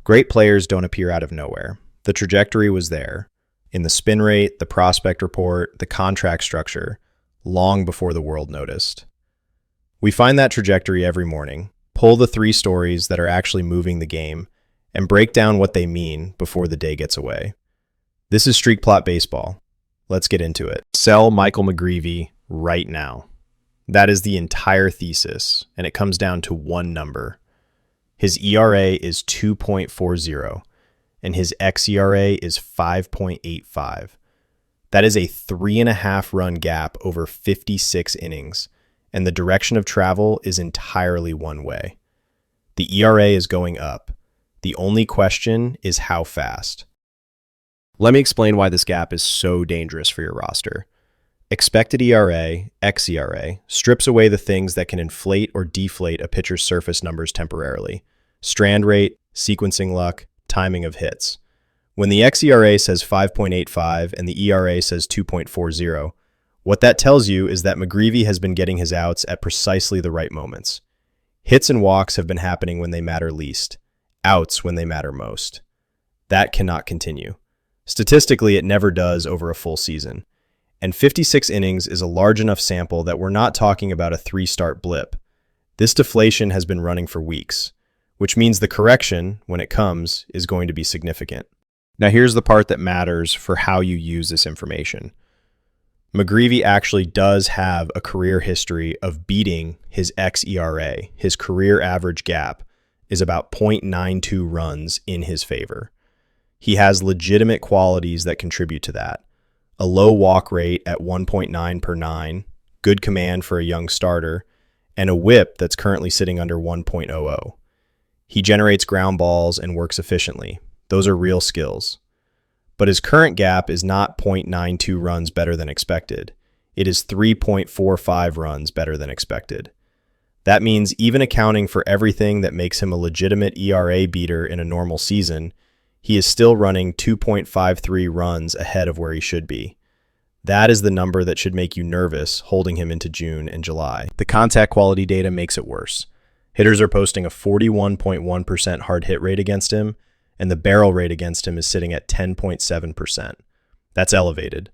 Great players don't appear out of nowhere. The trajectory was there, in the spin rate, the prospect report, the contract structure, long before the world noticed. We find that trajectory every morning, pull the 3 stories that are actually moving the game, and break down what they mean before the day gets away. This is Streak Plot Baseball. Let's get into it. Sell Michael McGreevy right now. That is the entire thesis, and it comes down to one number. His ERA is 2.40, and his xERA is 5.85. That is a 3.5 run gap over 56 innings, and the direction of travel is entirely one way. The ERA is going up. The only question is how fast. Let me explain why this gap is so dangerous for your roster. Expected ERA, xERA, strips away the things that can inflate or deflate a pitcher's surface numbers temporarily. Strand rate, sequencing luck, timing of hits. When the xERA says 5.85 and the ERA says 2.40, what that tells you is that McGreevy has been getting his outs at precisely the right moments. Hits and walks have been happening when they matter least, outs when they matter most. That cannot continue. Statistically, it never does over a full season. And 56 innings is a large enough sample that we're not talking about a 3-start blip. This deflation has been running for weeks, which means the correction, when it comes, is going to be significant. Now here's the part that matters for how you use this information. McGreevy actually does have a career history of beating his xERA. His career average gap is about 0.92 runs in his favor. He has legitimate qualities that contribute to that. A low walk rate at 1.9 per 9, good command for a young starter, and a whip that's currently sitting under 1.00. He generates ground balls and works efficiently. Those are real skills. But his current gap is not 0.92 runs better than expected. It is 3.45 runs better than expected. That means even accounting for everything that makes him a legitimate ERA beater in a normal season, he is still running 2.53 runs ahead of where he should be. That is the number that should make you nervous holding him into June and July. The contact quality data makes it worse. Hitters are posting a 41.1% hard hit rate against him, and the barrel rate against him is sitting at 10.7%. That's elevated.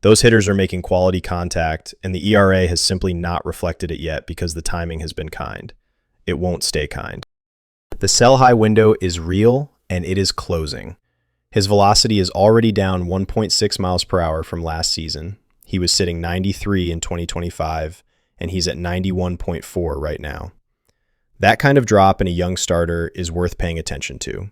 Those hitters are making quality contact, and the ERA has simply not reflected it yet because the timing has been kind. It won't stay kind. The sell-high window is real, and it is closing. His velocity is already down 1.6 miles per hour from last season. He was sitting 93 in 2025, and he's at 91.4 right now. That kind of drop in a young starter is worth paying attention to.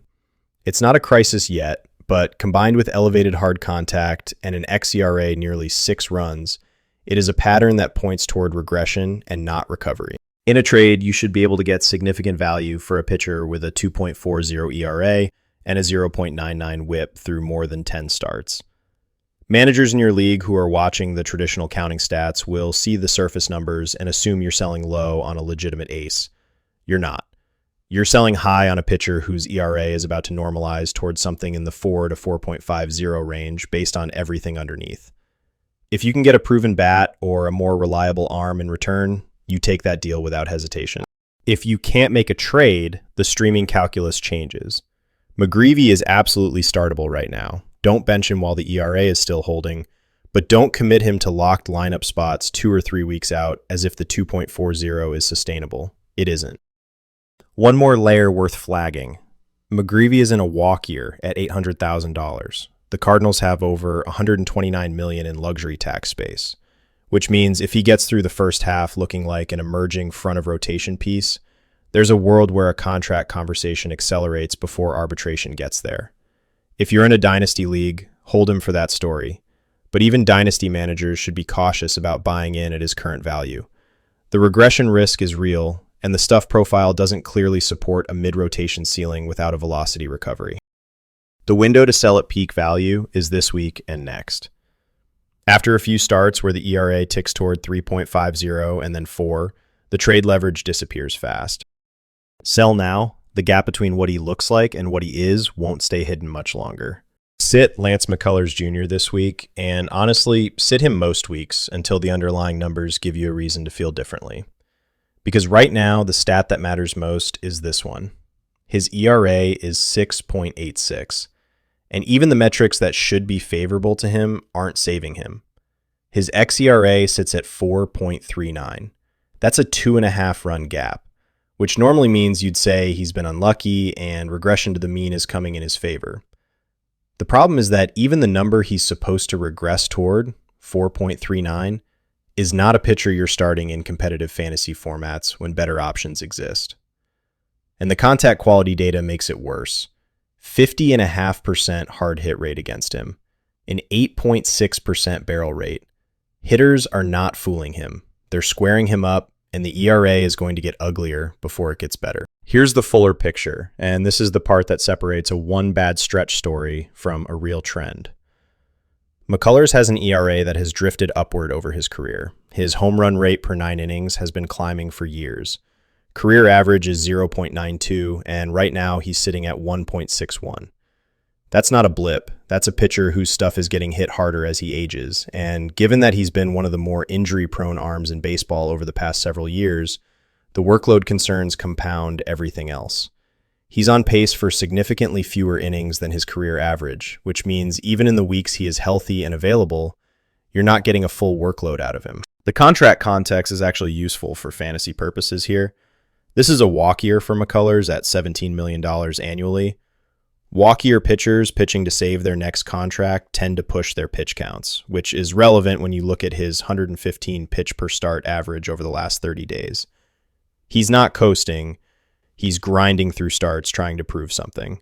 It's not a crisis yet, but combined with elevated hard contact and an xERA nearly 6 runs, it is a pattern that points toward regression and not recovery. In a trade, you should be able to get significant value for a pitcher with a 2.40 ERA and a 0.99 whip through more than 10 starts. Managers in your league who are watching the traditional counting stats will see the surface numbers and assume you're selling low on a legitimate ace. You're not. You're selling high on a pitcher whose ERA is about to normalize towards something in the 4 to 4.50 range based on everything underneath. If you can get a proven bat or a more reliable arm in return, you take that deal without hesitation. If you can't make a trade, the streaming calculus changes. McGreevy is absolutely startable right now. Don't bench him while the ERA is still holding, but don't commit him to locked lineup spots 2 or 3 weeks out as if the 2.40 is sustainable. It isn't. One more layer worth flagging. McGreevy is in a walk year at $800,000. The Cardinals have over $129 million in luxury tax space, which means if he gets through the first half looking like an emerging front of rotation piece, there's a world where a contract conversation accelerates before arbitration gets there. If you're in a dynasty league, hold him for that story. But even dynasty managers should be cautious about buying in at his current value. The regression risk is real, and the stuff profile doesn't clearly support a mid-rotation ceiling without a velocity recovery. The window to sell at peak value is this week and next. After a few starts where the ERA ticks toward 3.50 and then 4, the trade leverage disappears fast. Sell now. The gap between what he looks like and what he is won't stay hidden much longer. Sit Lance McCullers Jr. this week, and honestly, sit him most weeks until the underlying numbers give you a reason to feel differently. Because right now, the stat that matters most is this one. His ERA is 6.86, and even the metrics that should be favorable to him aren't saving him. His xERA sits at 4.39. That's a 2.5 run gap, which normally means you'd say he's been unlucky and regression to the mean is coming in his favor. The problem is that even the number he's supposed to regress toward, 4.39, is not a pitcher you're starting in competitive fantasy formats when better options exist. And the contact quality data makes it worse. 50.5% hard hit rate against him, an 8.6% barrel rate. Hitters are not fooling him. They're squaring him up, and the ERA is going to get uglier before it gets better. Here's the fuller picture, and this is the part that separates a one bad stretch story from a real trend. McCullers has an ERA that has drifted upward over his career. His home run rate per 9 innings has been climbing for years. Career average is 0.92, and right now he's sitting at 1.61. That's not a blip. That's a pitcher whose stuff is getting hit harder as he ages, and given that he's been one of the more injury-prone arms in baseball over the past several years, the workload concerns compound everything else. He's on pace for significantly fewer innings than his career average, which means even in the weeks he is healthy and available, you're not getting a full workload out of him. The contract context is actually useful for fantasy purposes here. This is a walk year for McCullers at $17 million annually. Walk year pitchers pitching to save their next contract tend to push their pitch counts, which is relevant when you look at his 115 pitch per start average over the last 30 days. He's not coasting. He's grinding through starts trying to prove something.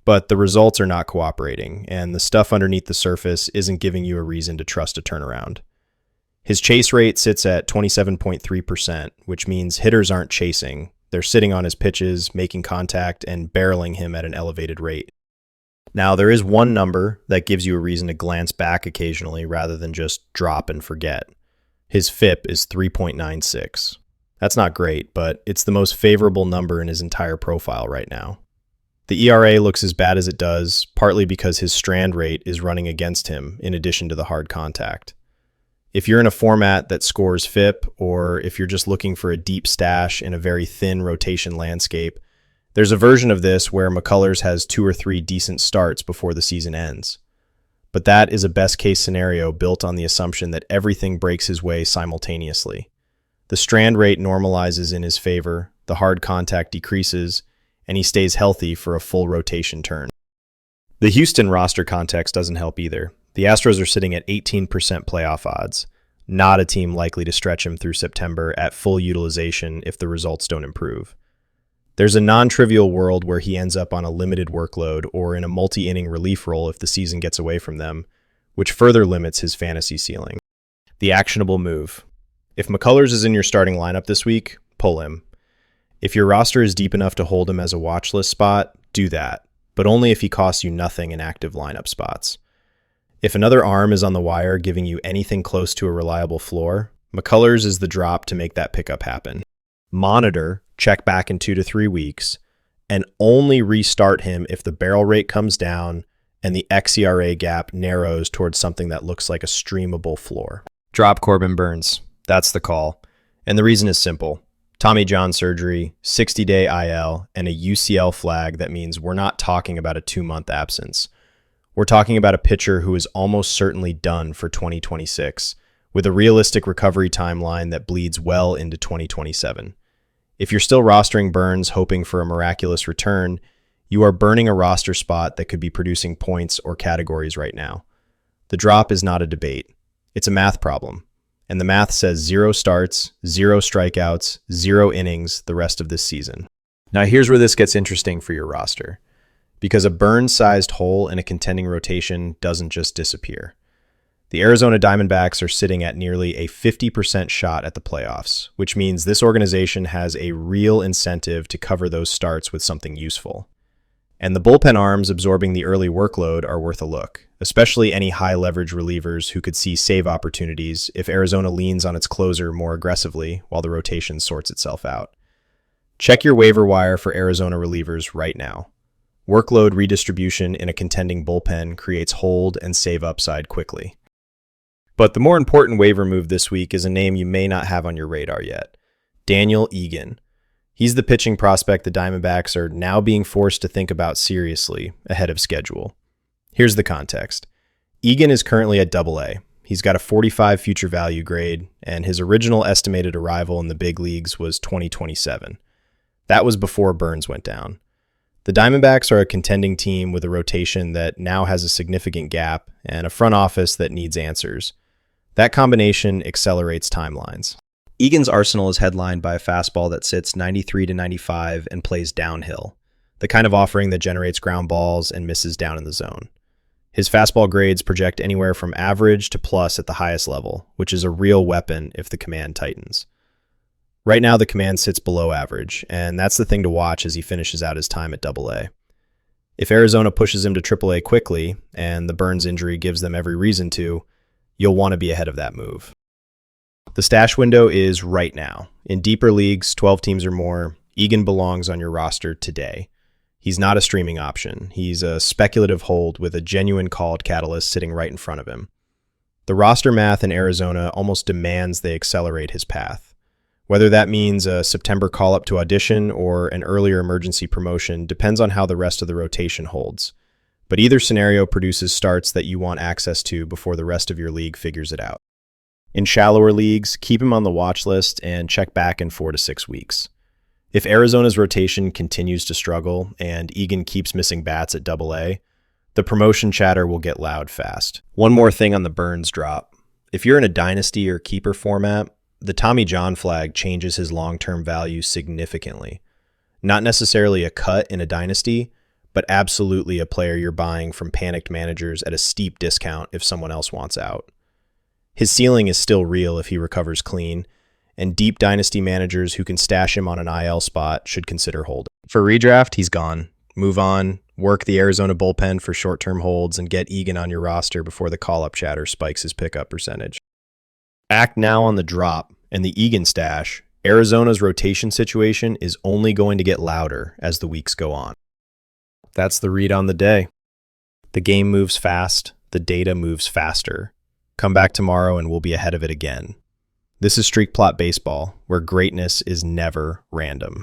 But the results are not cooperating, and the stuff underneath the surface isn't giving you a reason to trust a turnaround. His chase rate sits at 27.3%, which means hitters aren't chasing. They're sitting on his pitches, making contact, and barreling him at an elevated rate. Now, there is one number that gives you a reason to glance back occasionally rather than just drop and forget. His FIP is 3.96. That's not great, but it's the most favorable number in his entire profile right now. The ERA looks as bad as it does, partly because his strand rate is running against him in addition to the hard contact. If you're in a format that scores FIP, or if you're just looking for a deep stash in a very thin rotation landscape, there's a version of this where McCullers has 2 or 3 decent starts before the season ends. But that is a best-case scenario built on the assumption that everything breaks his way simultaneously. The strand rate normalizes in his favor, the hard contact decreases, and he stays healthy for a full rotation turn. The Houston roster context doesn't help either. The Astros are sitting at 18% playoff odds, not a team likely to stretch him through September at full utilization if the results don't improve. There's a non-trivial world where he ends up on a limited workload or in a multi-inning relief role if the season gets away from them, which further limits his fantasy ceiling. The actionable move. If McCullers is in your starting lineup this week, pull him. If your roster is deep enough to hold him as a watch list spot, do that, but only if he costs you nothing in active lineup spots. If another arm is on the wire giving you anything close to a reliable floor, McCullers is the drop to make that pickup happen. Monitor, check back in 2 to 3 weeks, and only restart him if the barrel rate comes down and the xERA gap narrows towards something that looks like a streamable floor. Drop Corbin Burnes. That's the call. And the reason is simple. Tommy John surgery, 60-day IL, and a UCL flag that means we're not talking about a 2-month absence. We're talking about a pitcher who is almost certainly done for 2026, with a realistic recovery timeline that bleeds well into 2027. If you're still rostering Burnes hoping for a miraculous return, you are burning a roster spot that could be producing points or categories right now. The drop is not a debate. It's a math problem. And the math says 0 starts, 0 strikeouts, 0 innings the rest of this season. Now here's where this gets interesting for your roster. Because a Burnes-sized hole in a contending rotation doesn't just disappear. The Arizona Diamondbacks are sitting at nearly a 50% shot at the playoffs, which means this organization has a real incentive to cover those starts with something useful. And the bullpen arms absorbing the early workload are worth a look, especially any high-leverage relievers who could see save opportunities if Arizona leans on its closer more aggressively while the rotation sorts itself out. Check your waiver wire for Arizona relievers right now. Workload redistribution in a contending bullpen creates hold and save upside quickly. But the more important waiver move this week is a name you may not have on your radar yet. Daniel Egan. He's the pitching prospect the Diamondbacks are now being forced to think about seriously ahead of schedule. Here's the context. Egan is currently at Double-A. He's got a 45 future value grade, and his original estimated arrival in the big leagues was 2027. That was before Burns went down. The Diamondbacks are a contending team with a rotation that now has a significant gap and a front office that needs answers. That combination accelerates timelines. Egan's arsenal is headlined by a fastball that sits 93 to 95 and plays downhill, the kind of offering that generates ground balls and misses down in the zone. His fastball grades project anywhere from average to plus at the highest level, which is a real weapon if the command tightens. Right now, the command sits below average, and that's the thing to watch as he finishes out his time at Double-A. If Arizona pushes him to Triple-A quickly, and the Burns injury gives them every reason to, you'll want to be ahead of that move. The stash window is right now. In deeper leagues, 12 teams or more, Egan belongs on your roster today. He's not a streaming option. He's a speculative hold with a genuine called catalyst sitting right in front of him. The roster math in Arizona almost demands they accelerate his path. Whether that means a September call-up to audition or an earlier emergency promotion depends on how the rest of the rotation holds. But either scenario produces starts that you want access to before the rest of your league figures it out. In shallower leagues, keep him on the watch list and check back in 4 to 6 weeks. If Arizona's rotation continues to struggle and Egan keeps missing bats at Double-A, the promotion chatter will get loud fast. One more thing on the Burns drop. If you're in a dynasty or keeper format, the Tommy John flag changes his long-term value significantly. Not necessarily a cut in a dynasty, but absolutely a player you're buying from panicked managers at a steep discount if someone else wants out. His ceiling is still real if he recovers clean, and deep dynasty managers who can stash him on an IL spot should consider holding. For redraft, he's gone. Move on, work the Arizona bullpen for short-term holds, and get Egan on your roster before the call-up chatter spikes his pickup percentage. Act now on the drop, and the Egan stash. Arizona's rotation situation is only going to get louder as the weeks go on. That's the read on the day. The game moves fast, the data moves faster. Come back tomorrow and we'll be ahead of it again. This is Streak Plot Baseball, where greatness is never random.